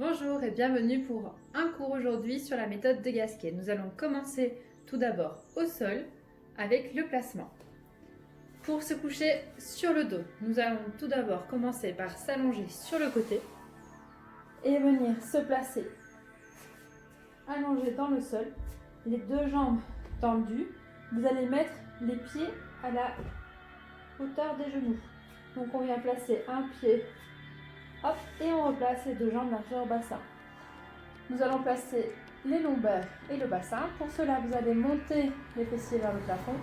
Bonjour et bienvenue pour un cours aujourd'hui sur la méthode de Gasquet. Nous allons commencer tout d'abord au sol avec le placement. Pour se coucher sur le dos, nous allons tout d'abord commencer par s'allonger sur le côté et venir se placer allongé dans le sol, les deux jambes tendues. Vous allez mettre les pieds à la hauteur des genoux. Donc on vient placer un pied, hop, et on replace les deux jambes largeur bassin. Nous allons placer les lombaires et le bassin. Pour cela, vous allez monter les fessiers vers le plafond,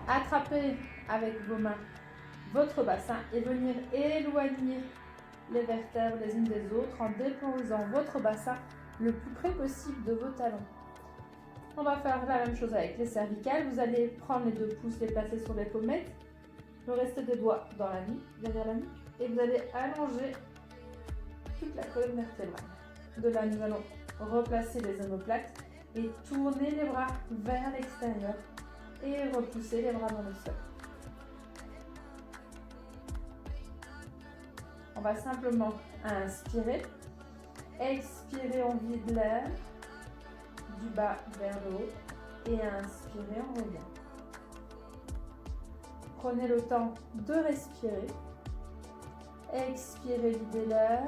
attraper avec vos mains votre bassin et venir éloigner les vertèbres les unes des autres en déposant votre bassin le plus près possible de vos talons. On va faire la même chose avec les cervicales. Vous allez prendre les deux pouces, les placer sur les pommettes, le reste des doigts dans la nuque, derrière la nuque, et vous allez allonger toute la colonne vertébrale. De là, nous allons replacer les omoplates et tourner les bras vers l'extérieur et repousser les bras dans le sol. On va simplement inspirer, expirer, on vide l'air du bas vers le haut et inspirer, on revient. Prenez le temps de respirer, expirez, videz l'air.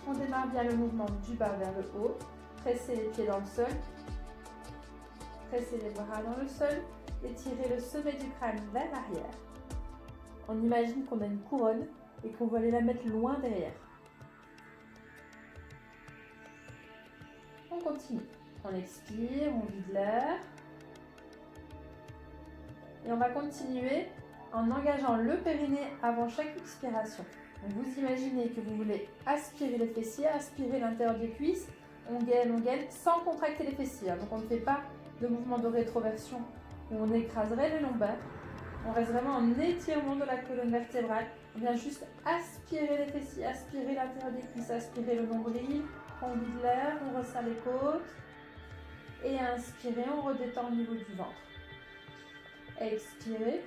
On démarre bien le mouvement du bas vers le haut. Pressez les pieds dans le sol. Pressez les bras dans le sol. Étirez le sommet du crâne vers l'arrière. On imagine qu'on a une couronne et qu'on va aller la mettre loin derrière. On continue. On expire, on vide l'air. Et on va continuer en engageant le périnée avant chaque expiration. Donc vous imaginez que vous voulez aspirer les fessiers, aspirer l'intérieur des cuisses, on gaine, sans contracter les fessiers. Donc on ne fait pas de mouvement de rétroversion où on écraserait les lombaires. On reste vraiment en étirement de la colonne vertébrale. On vient juste aspirer les fessiers, aspirer l'intérieur des cuisses, aspirer le nombril. On vide l'air, on resserre les côtes. Et inspirez, on redétend au niveau du ventre. Expirez.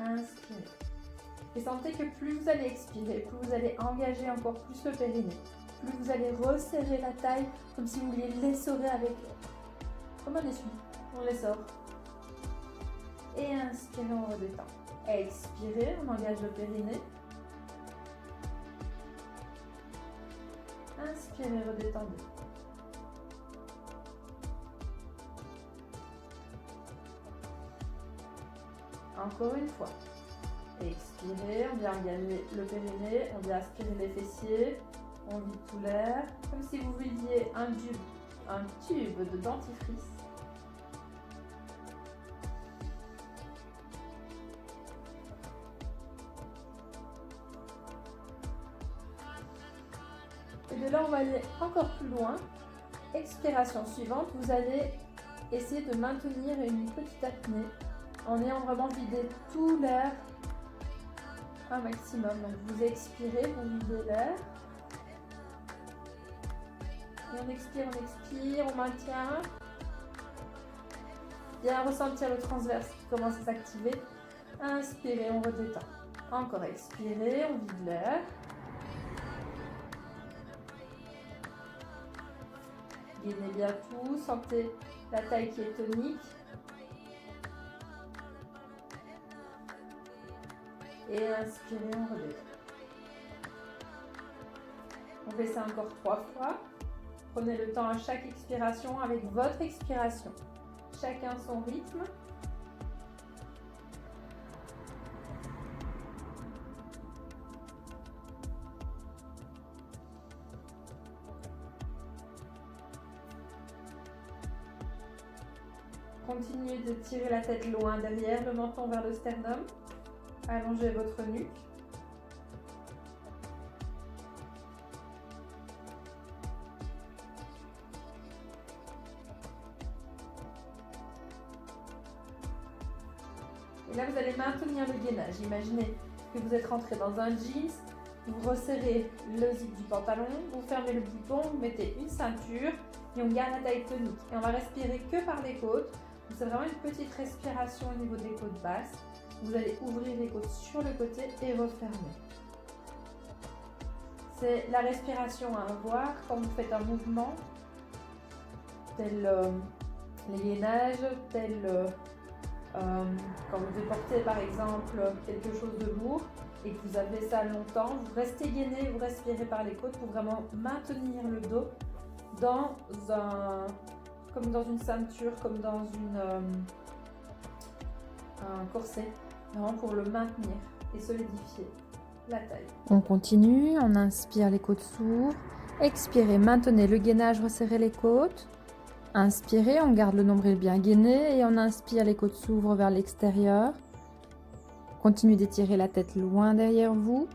Inspirez. Et sentez que plus vous allez expirer, plus vous allez engager encore plus le périnée, plus vous allez resserrer la taille, comme si vous vouliez l'essorer avec, comme un essuie. On l'essore. Et inspirez, on redétend. Expirez, on engage le périnée. Inspirez, redétendez. Encore une fois. Expirez, on vient engager le périnée, on vient aspirer les fessiers, on vide tout l'air, comme si vous vidiez un tube de dentifrice. Et de là, on va aller encore plus loin. Expiration suivante, vous allez essayer de maintenir une petite apnée en ayant vraiment vidé tout l'air un maximum. Donc vous expirez, vous videz l'air. Et on expire, on maintient. Bien ressentir le transverse qui commence à s'activer. Inspirez, on redétend. Encore expirez, on vide l'air. Gainez bien tout, sentez la taille qui est tonique. Et inspirez, on redétend. On fait ça encore 3 fois. Prenez le temps à chaque expiration avec votre expiration. Chacun son rythme. Continuez de tirer la tête loin derrière, le menton vers le sternum. Allongez votre nuque. Et là, vous allez maintenir le gainage. Imaginez que vous êtes rentré dans un jeans, vous resserrez le zip du pantalon, vous fermez le bouton, vous mettez une ceinture et on garde la taille tonique. Et on va respirer que par les côtes. C'est vraiment une petite respiration au niveau des côtes basses. Vous allez ouvrir les côtes sur le côté et refermer. C'est la respiration à avoir quand vous faites un mouvement tel les gainages, tel quand vous devez porter par exemple quelque chose de lourd et que vous avez ça longtemps, vous restez gainé, vous respirez par les côtes pour vraiment maintenir le dos comme dans une ceinture, comme dans un corset, vraiment pour le maintenir et solidifier la taille. On continue, on inspire, les côtes s'ouvrent, expirez, maintenez le gainage, resserrez les côtes. Inspirez, on garde le nombril bien gainé et on inspire, les côtes s'ouvrent vers l'extérieur. Continuez d'étirer la tête loin derrière vous.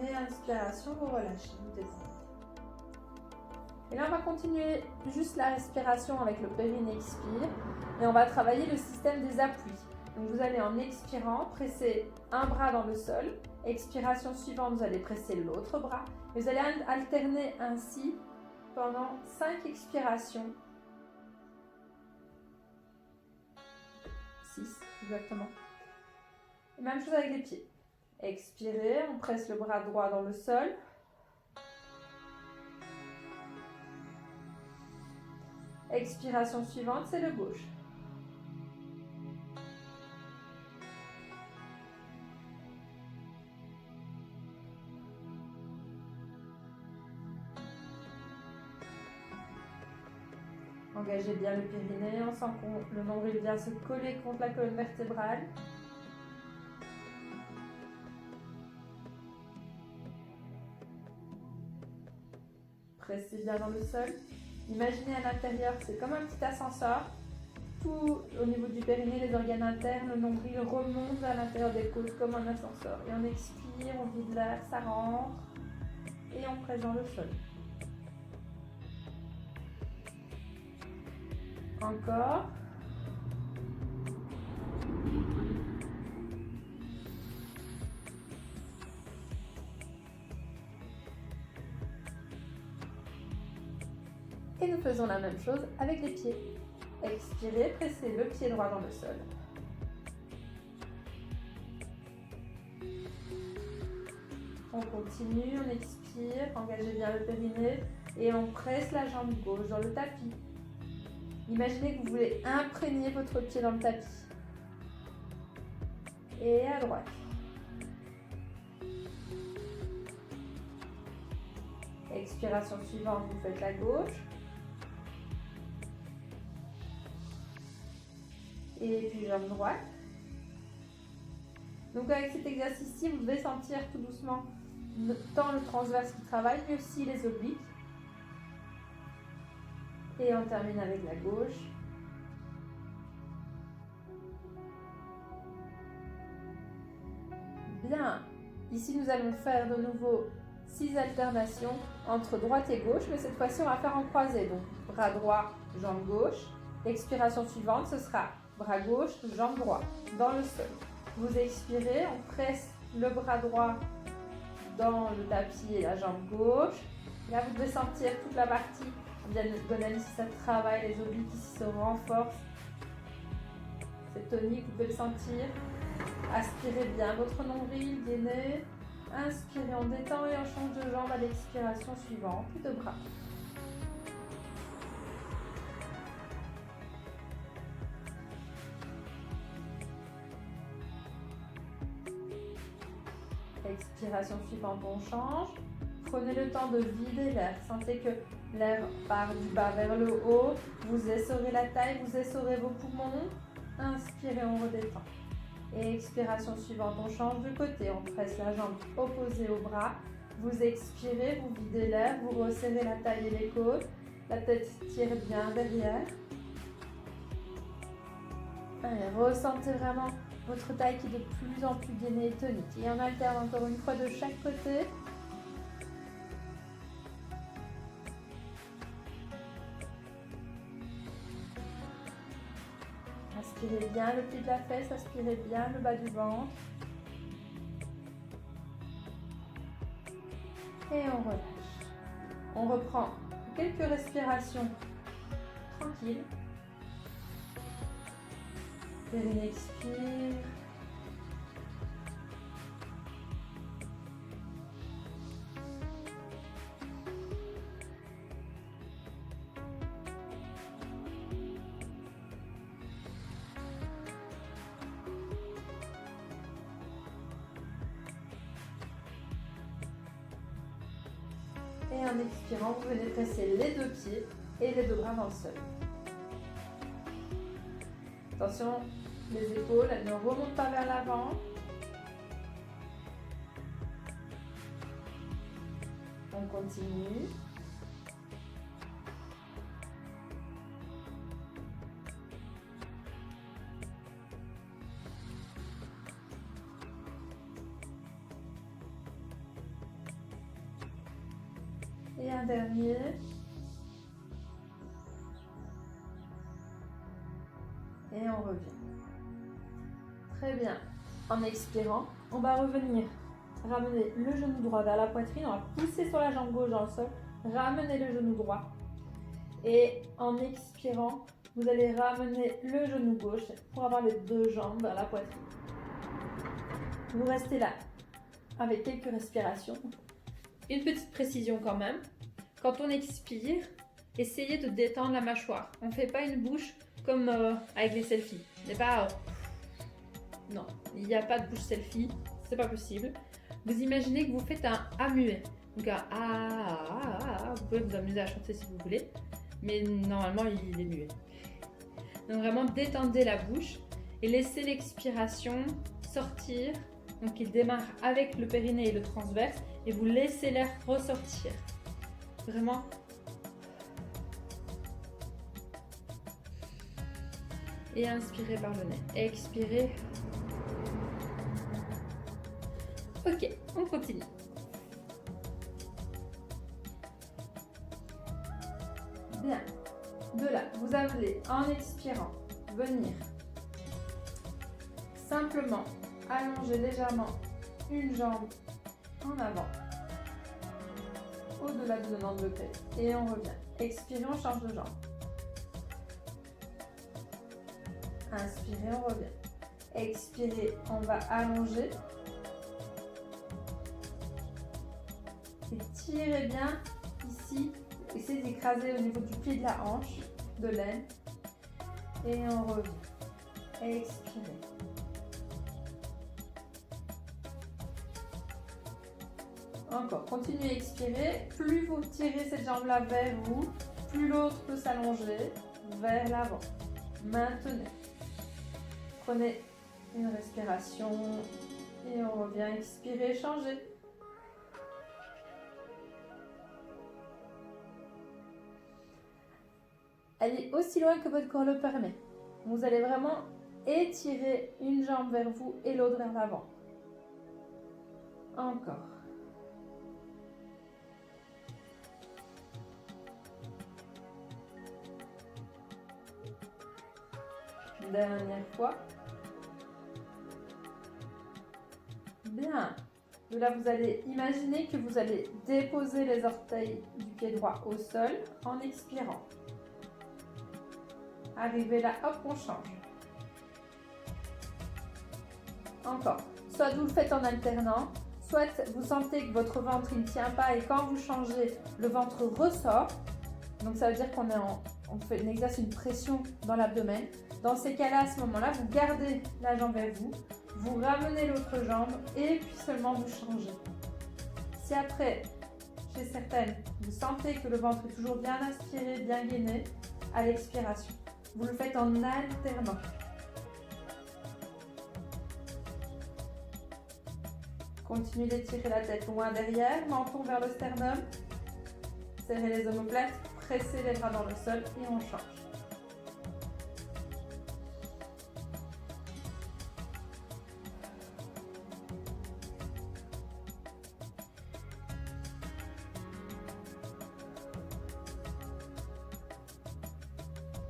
Et inspiration, vous relâchez, vous détendez. Et là, on va continuer juste la respiration avec le périnée, expire. Et on va travailler le système des appuis. Donc vous allez en expirant presser un bras dans le sol. Expiration suivante, vous allez presser l'autre bras. Et vous allez alterner ainsi pendant 5 expirations. 6 exactement. Et même chose avec les pieds. Expirez, on presse le bras droit dans le sol. Expiration suivante, c'est le gauche. Engagez bien le périnée, on sent que le nombril vient se coller contre la colonne vertébrale. Pressez bien dans le sol. Imaginez à l'intérieur, c'est comme un petit ascenseur. Tout au niveau du périnée, les organes internes, le nombril remonte vers l'intérieur des côtes comme un ascenseur. Et on expire, on vide l'air, ça rentre. Et on presse dans le sol. Encore. Et nous faisons la même chose avec les pieds. Expirez, pressez le pied droit dans le sol. On continue, on expire, engagez bien le périnée et on presse la jambe gauche dans le tapis. Imaginez que vous voulez imprégner votre pied dans le tapis. Et à droite. Expiration suivante, vous faites la gauche. Et puis jambe droite. Donc avec cet exercice-ci, vous devez sentir tout doucement tant le transverse qui travaille, mais aussi les obliques. Et on termine avec la gauche. Bien. Ici, nous allons faire de nouveau 6 alternations entre droite et gauche, mais cette fois-ci, on va faire en croisée. Donc, bras droit, jambe gauche. L'expiration suivante, ce sera bras gauche, jambe droite, dans le sol. Vous expirez, on presse le bras droit dans le tapis et la jambe gauche. Là, vous devez sentir toute la partie diagonale ici, ça travaille, les obliques ici se renforcent. C'est tonique, vous pouvez le sentir. Aspirez bien votre nombril, gainez. Inspirez, on détend et on change de jambe à l'expiration suivante, puis de bras. Expiration suivante, on change. Prenez le temps de vider l'air. Sentez que l'air part du bas vers le haut. Vous essorez la taille, vous essorez vos poumons. Inspirez, on redétend. Et expiration suivante, on change de côté. On presse la jambe opposée au bras. Vous expirez, vous videz l'air, vous resserrez la taille et les côtes. La tête tire bien derrière. Allez, ressentez vraiment votre taille qui est de plus en plus gainée et tonique. Et on alterne encore une fois de chaque côté. Aspirez bien le pli de la fesse, aspirez bien le bas du ventre. Et on relâche. On reprend quelques respirations tranquille. Périnée expire. Et en expirant, vous venez presser les deux pieds et les deux bras dans le sol. Attention, les épaules, elles ne remontent pas vers l'avant. On continue. Et un dernier. Et on revient. Très bien. En expirant, on va revenir. Ramener le genou droit vers la poitrine. On va pousser sur la jambe gauche dans le sol. Ramener le genou droit. Et en expirant, vous allez ramener le genou gauche pour avoir les deux jambes vers la poitrine. Vous restez là avec quelques respirations. Une petite précision quand même. Quand on expire, essayez de détendre la mâchoire. On ne fait pas une bouche comme avec les selfies. C'est pas... non, il n'y a pas de bouche selfie. C'est pas possible. Vous imaginez que vous faites un A muet. Donc un A. Vous pouvez vous amuser à chanter si vous voulez. Mais normalement, il est muet. Donc vraiment, détendez la bouche et laissez l'expiration sortir. Donc il démarre avec le périnée et le transverse et vous laissez l'air ressortir. Vraiment. Et inspirez par le nez. Expirez. Ok, on continue. Bien. De là, vous allez en expirant venir simplement allonger légèrement une jambe en avant, au-delà de 90 degrés. Et on revient. Expirez, on change de jambe. Inspirez, on revient. Expirez, on va allonger. Et tirez bien ici. Essayez d'écraser au niveau du pied de la hanche, de l'aine. Et on revient. Expirez. Encore, continuez à expirer. Plus vous tirez cette jambe-là vers vous, plus l'autre peut s'allonger vers l'avant. Maintenez. Prenez une respiration et on revient. Expirez, changez. Allez aussi loin que votre corps le permet. Vous allez vraiment étirer une jambe vers vous et l'autre vers l'avant. Encore. Dernière fois. Bien. De là, vous allez imaginer que vous allez déposer les orteils du pied droit au sol en expirant. Arrivez là, hop, on change. Encore. Soit vous le faites en alternant, soit vous sentez que votre ventre ne tient pas et quand vous changez, le ventre ressort. Donc ça veut dire qu'on exerce une pression dans l'abdomen. Dans ces cas-là, à ce moment-là, vous gardez la jambe vers vous, vous ramenez l'autre jambe et puis seulement vous changez. Si après, chez certaines, vous sentez que le ventre est toujours bien aspiré, bien gainé, à l'expiration, vous le faites en alternant. Continuez d'étirer la tête loin derrière, menton vers le sternum. Serrez les omoplates, pressez les bras dans le sol et on change.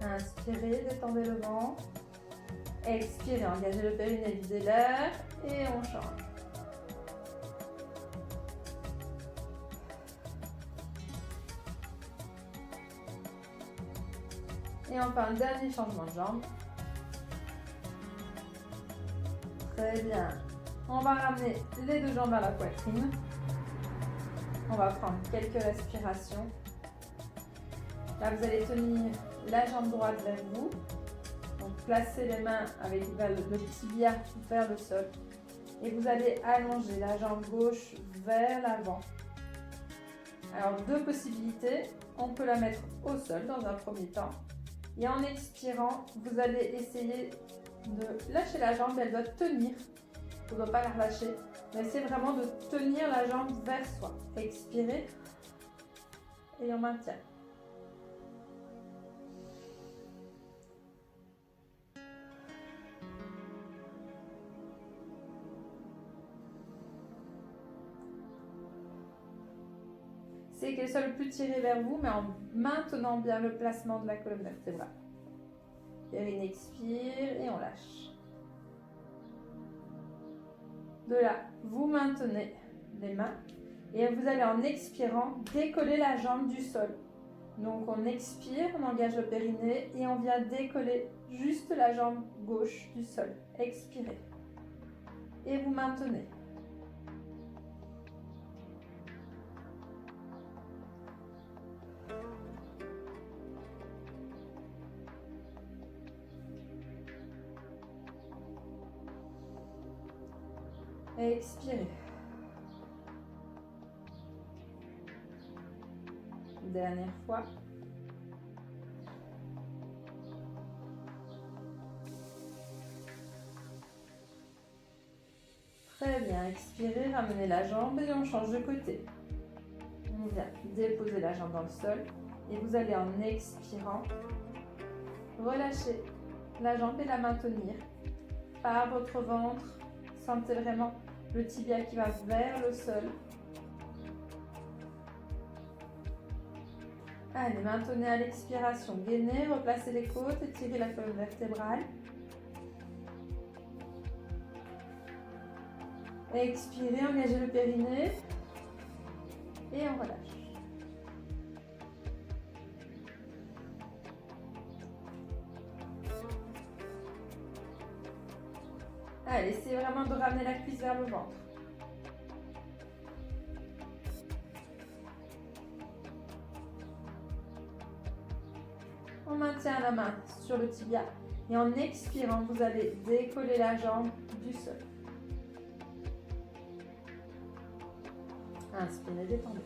Inspirez, détendez le ventre. Expirez, engagez le périnée, visez l'air et on change. Et enfin, un dernier changement de jambe. Très bien. On va ramener les deux jambes à la poitrine. On va prendre quelques respirations. Là, vous allez tenir la jambe droite vers vous. Donc, placez les mains avec le tibia vers le sol. Et vous allez allonger la jambe gauche vers l'avant. Alors, deux possibilités. On peut la mettre au sol dans un premier temps. Et en expirant, vous allez essayer de lâcher la jambe. Elle doit tenir. Vous ne doit pas la relâcher. Mais essayez vraiment de tenir la jambe vers soi. Expirez. Et on maintient. C'est qu'elle soit le plus tirée vers vous, mais en maintenant bien le placement de la colonne vertébrale. Périnée expire et on lâche. De là, vous maintenez les mains et vous allez en expirant décoller la jambe du sol. Donc on expire, on engage le périnée et on vient décoller juste la jambe gauche du sol. Expirez. Et vous maintenez. Expirez. Dernière fois. Très bien, expirez, ramenez la jambe et on change de côté. On vient déposer la jambe dans le sol et vous allez en expirant relâcher la jambe et la maintenir par votre ventre. Sentez vraiment le tibia qui va vers le sol. Allez, maintenez à l'expiration. Gainez, replacez les côtes, étirez la colonne vertébrale. Expirez, engagez le périnée. Et on relâche. Allez, essayez vraiment de ramener la cuisse vers le ventre. On maintient la main sur le tibia et en expirant, vous allez décoller la jambe du sol. Inspirez, détendez.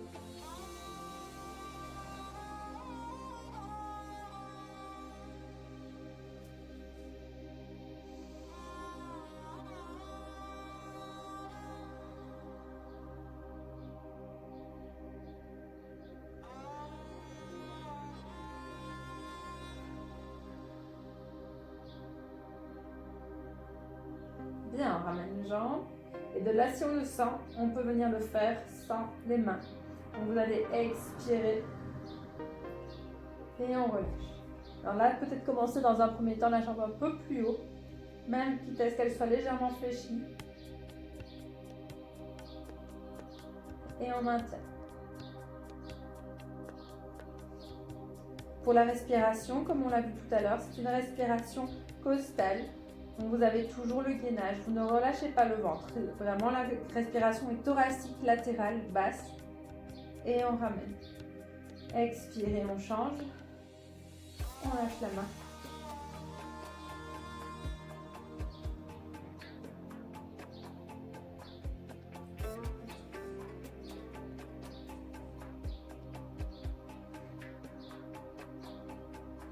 Bien, on ramène les jambes. Et de là, si on le sent, on peut venir le faire sans les mains. Donc vous allez expirer. Et on relâche. Alors là, peut-être commencer dans un premier temps la jambe un peu plus haut. Même quitte à ce qu'elle soit légèrement fléchie. Et on maintient. Pour la respiration, comme on l'a vu tout à l'heure, c'est une respiration costale. Donc vous avez toujours le gainage, vous ne relâchez pas le ventre. Vraiment la respiration est thoracique, latérale, basse. Et on ramène. Expirez, on change. On lâche la main.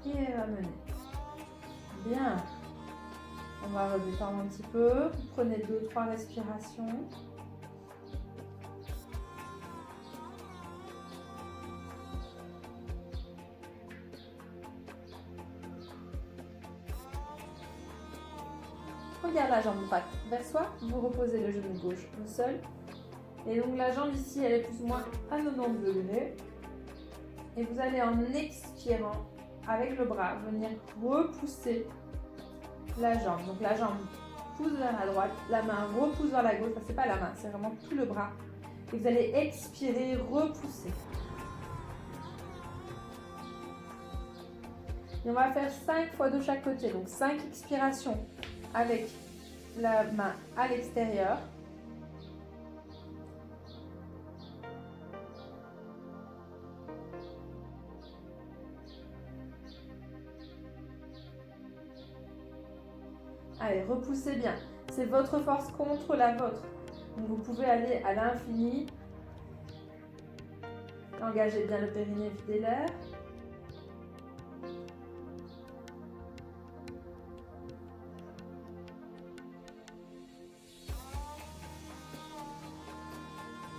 Et ramenez. Bien. On va redescendre un petit peu. Prenez 2-3 respirations. Regarde la jambe droite vers soi. Vous reposez le genou gauche au sol. Et donc la jambe ici, elle est plus ou moins à 90 degrés. Et vous allez en expirant avec le bras venir repousser la jambe. Donc la jambe pousse vers la droite, la main repousse vers la gauche. Enfin, c'est pas la main, c'est vraiment tout le bras. Et vous allez expirer, repousser. Et on va faire 5 fois de chaque côté. Donc 5 expirations avec la main à l'extérieur. Allez, repoussez bien. C'est votre force contre la vôtre. Donc vous pouvez aller à l'infini. Engagez bien le périnée, videz l'air.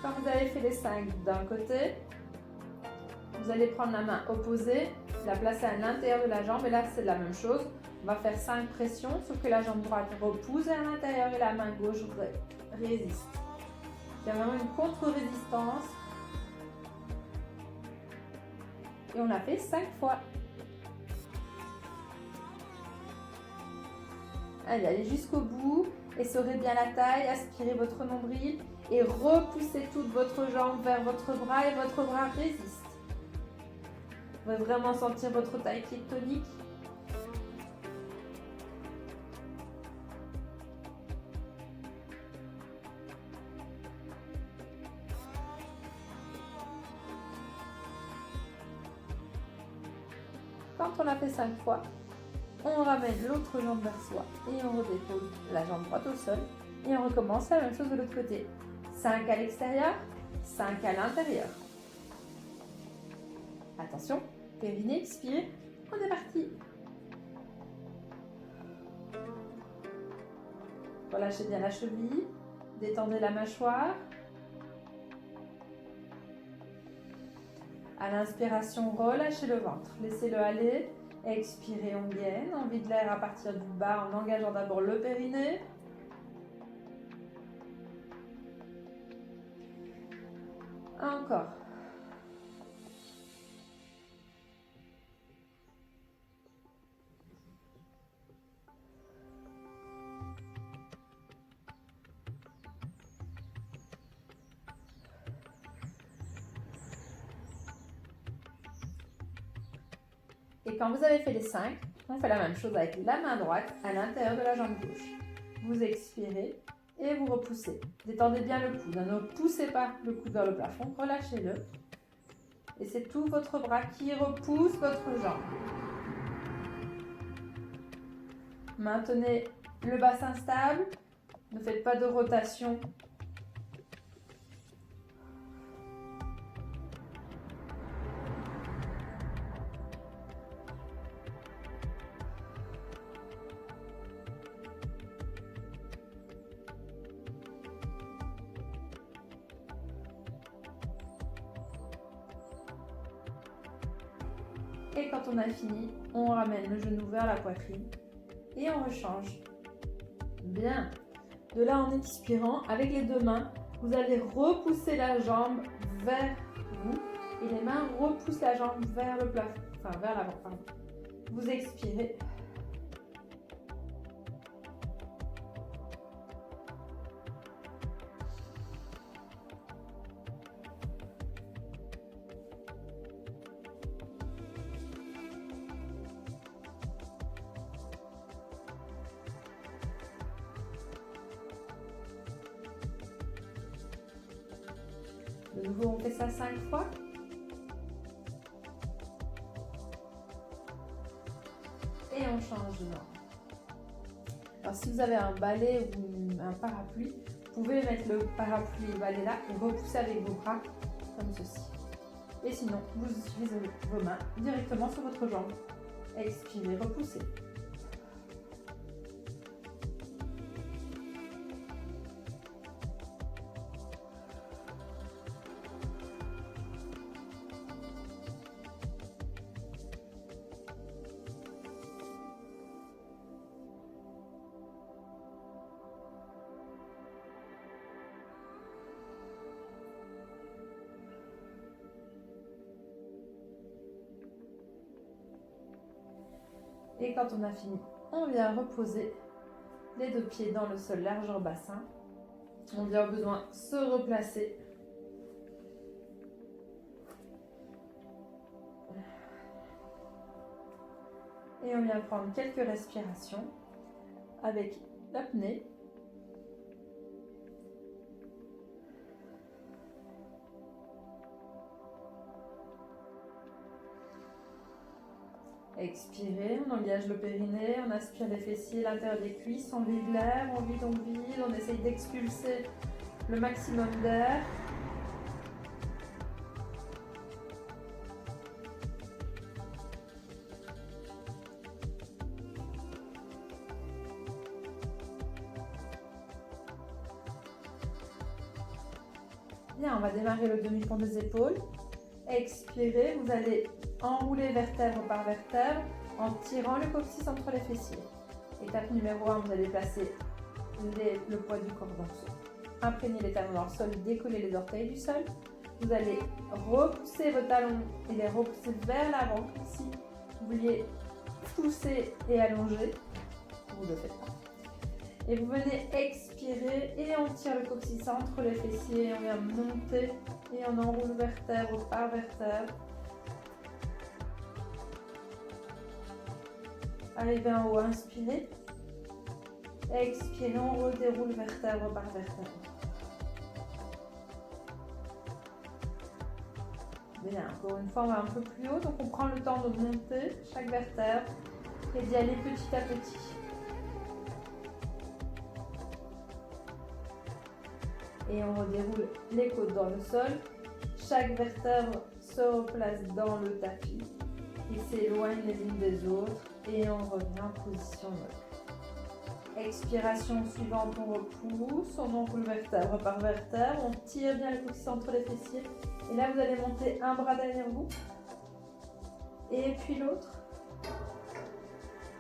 Quand vous avez fait les 5 d'un côté, vous allez prendre la main opposée, la placer à l'intérieur de la jambe et là c'est la même chose. On va faire 5 pressions, sauf que la jambe droite repousse à l'intérieur et la main gauche résiste. Il y a vraiment une contre-résistance. Et on l'a fait 5 fois. Allez jusqu'au bout, essorez bien la taille, aspirez votre nombril et repoussez toute votre jambe vers votre bras et votre bras résiste. Vous pouvez vraiment sentir votre taille qui est tonique. Quand on l'a fait 5 fois, on ramène l'autre jambe vers soi et on redépose la jambe droite au sol et on recommence la même chose de l'autre côté. 5 à l'extérieur, 5 à l'intérieur. Attention, périnée, expirez, on est parti. Relâchez bien la cheville, détendez la mâchoire. À l'inspiration, relâchez le ventre, laissez-le aller. Expirez, on gaine, on vide l'air à partir du bas en engageant d'abord le périnée. Encore. Et quand vous avez fait les 5, on fait la même chose avec la main droite à l'intérieur de la jambe gauche. Vous expirez et vous repoussez. Détendez bien le coude. Ne poussez pas le coude vers le plafond, relâchez-le. Et c'est tout votre bras qui repousse votre jambe. Maintenez le bassin stable. Ne faites pas de rotation. Et quand on a fini, on ramène le genou vers la poitrine et on rechange. Bien. De là, en expirant, avec les deux mains, vous allez repousser la jambe vers vous et les mains repoussent la jambe vers le plafond, enfin vers l'avant, pardon. Vous expirez. De nouveau, on fait ça 5 fois. Et on change de main. Alors, si vous avez un balai ou un parapluie, vous pouvez mettre le parapluie et le balai là et repousser avec vos bras comme ceci. Et sinon, vous utilisez vos mains directement sur votre jambe. Expirez, repoussez. Et quand on a fini, on vient reposer les deux pieds dans le sol, largeur bassin. On vient au besoin se replacer. Et on vient prendre quelques respirations avec l'apnée. Expirez, on engage le périnée, on aspire les fessiers, l'intérieur des cuisses, on vide l'air, on vide, on essaye d'expulser le maximum d'air. Bien, on va démarrer le demi-pont des épaules. Expirez, vous allez enrouler vertèbre par vertèbre en tirant le coccyx entre les fessiers. Étape numéro 1, vous allez placer le poids du corps dans le sol. Imprégnez les talons dans le sol, décollez les orteils du sol. Vous allez repousser vos talons et les repousser vers l'avant. Si vous vouliez pousser et allonger, vous ne le faites pas. Et vous venez expirer et on tire le coccyx entre les fessiers. On vient monter et on enroule vertèbre par vertèbre. Arrivez en haut, inspirez. Expirez, on redéroule vertèbre par vertèbre. Bien, encore une fois, on va un peu plus haut. Donc on prend le temps de monter chaque vertèbre et d'y aller petit à petit. Et on redéroule les côtes dans le sol. Chaque vertèbre se replace dans le tapis et s'éloigne les unes des autres. Et on revient en position neutre. Expiration suivante, on repousse, on enroule vertèbre par vertèbre, on tire bien le coccyx entre les fessiers. Et là, vous allez monter un bras derrière vous. Et puis l'autre.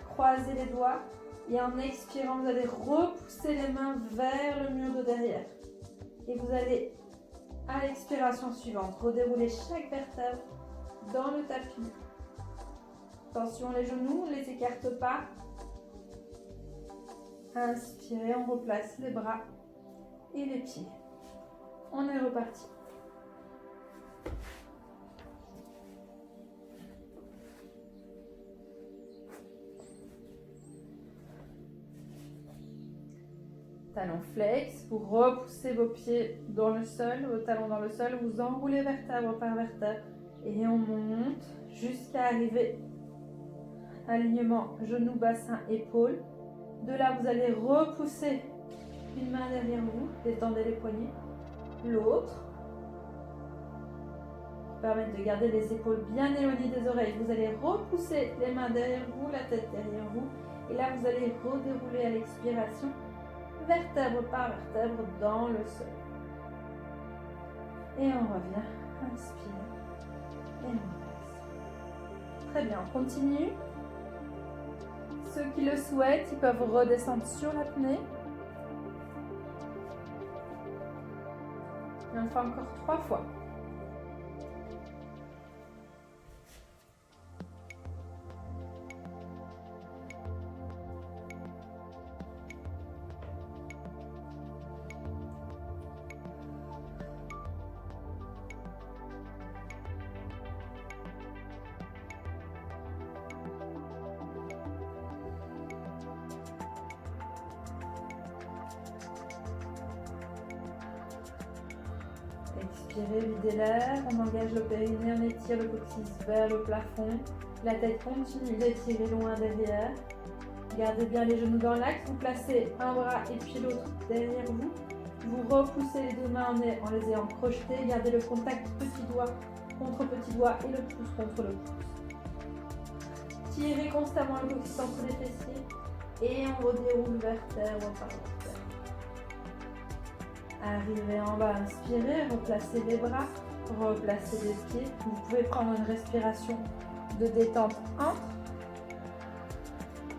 Croisez les doigts. Et en expirant, vous allez repousser les mains vers le mur de derrière. Et vous allez, à l'expiration suivante, redérouler chaque vertèbre dans le tapis. Attention, les genoux, on ne les écarte pas. Inspirez, on replace les bras et les pieds. On est reparti. Talons flex, vous repoussez vos pieds dans le sol, vos talons dans le sol, vous enroulez vertèbre par vertèbre et on monte jusqu'à arriver à alignement genou, bassin, épaule. De là, vous allez repousser une main derrière vous, détendez les poignets, l'autre. Permettre de garder les épaules bien éloignées des oreilles. Vous allez repousser les mains derrière vous, la tête derrière vous. Et là, vous allez redérouler à l'expiration, vertèbre par vertèbre dans le sol. Et on revient, inspire et on laisse. Très bien, on continue. Ceux qui le souhaitent, ils peuvent redescendre sur l'apnée. Et on le fait encore 3 fois. Expirez, videz l'air, on engage le périnée, on étire le coccyx vers le plafond. La tête continue d'étirer loin derrière. Gardez bien les genoux dans l'axe, vous placez un bras et puis l'autre derrière vous. Vous repoussez les deux mains en les ayant crochetés. Gardez le contact petit doigt contre petit doigt et le pouce contre le pouce. Tirez constamment le coccyx entre les fessiers et on redéroule vertèbre par vertèbre. Arrivez en bas, inspirez, replacez les bras, replacez les pieds. Vous pouvez prendre une respiration de détente entre.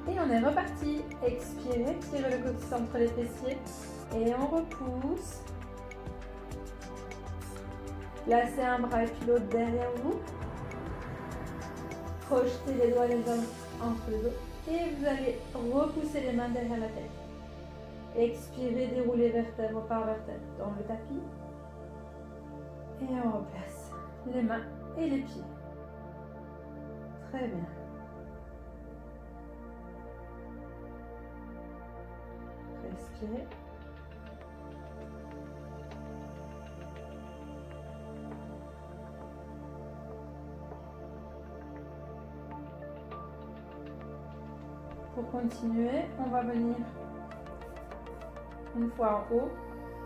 Et on est reparti. Expirez, tirez le coccyx entre les fessiers et on repousse. Placez un bras et puis l'autre derrière vous. Projetez les doigts les uns entre les autres et vous allez repousser les mains derrière la tête. Expirez, déroulez vertèbre par vertèbre dans le tapis. Et on replace les mains et les pieds. Très bien. expirez. Pour continuer, on va venir une fois en haut,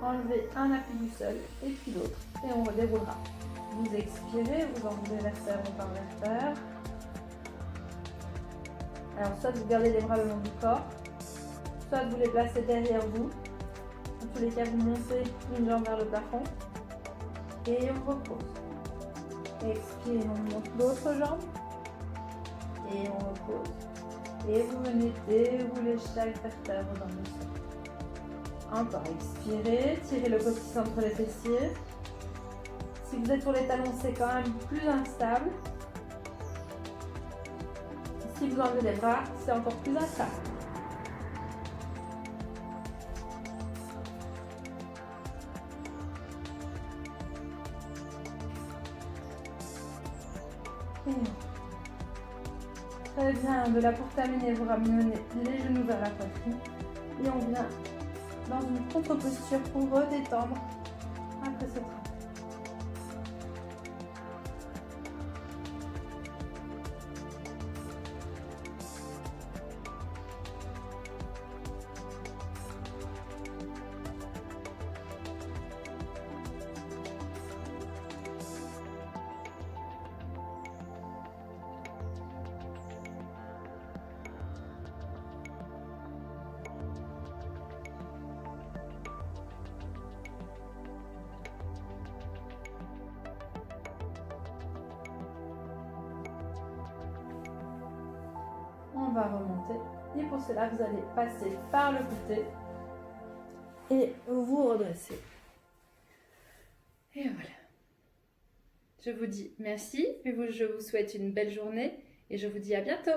enlever un appui du sol et puis l'autre et on redéroulera. Vous expirez, vous enlevez vertèbre par vertèbre. Alors soit vous gardez les bras le long du corps, soit vous les placez derrière vous. En tous les cas, vous montez une jambe vers le plafond et on repose. Expirez, on monte l'autre jambe et on repose. Et vous venez dérouler chaque vertèbre dans le sol. Encore, expirez, tirez le coccyx entre les fessiers. Si vous êtes sur les talons, c'est quand même plus instable. Si vous enlevez les bras, c'est encore plus instable. Très bien, de là pour terminer, vous ramenez les genoux vers la poitrine et on vient dans une contre-posture pour redétendre après ce travail. On va remonter et pour cela vous allez passer par le côté et vous redresser. Et voilà. Je vous dis merci, je vous souhaite une belle journée et je vous dis à bientôt.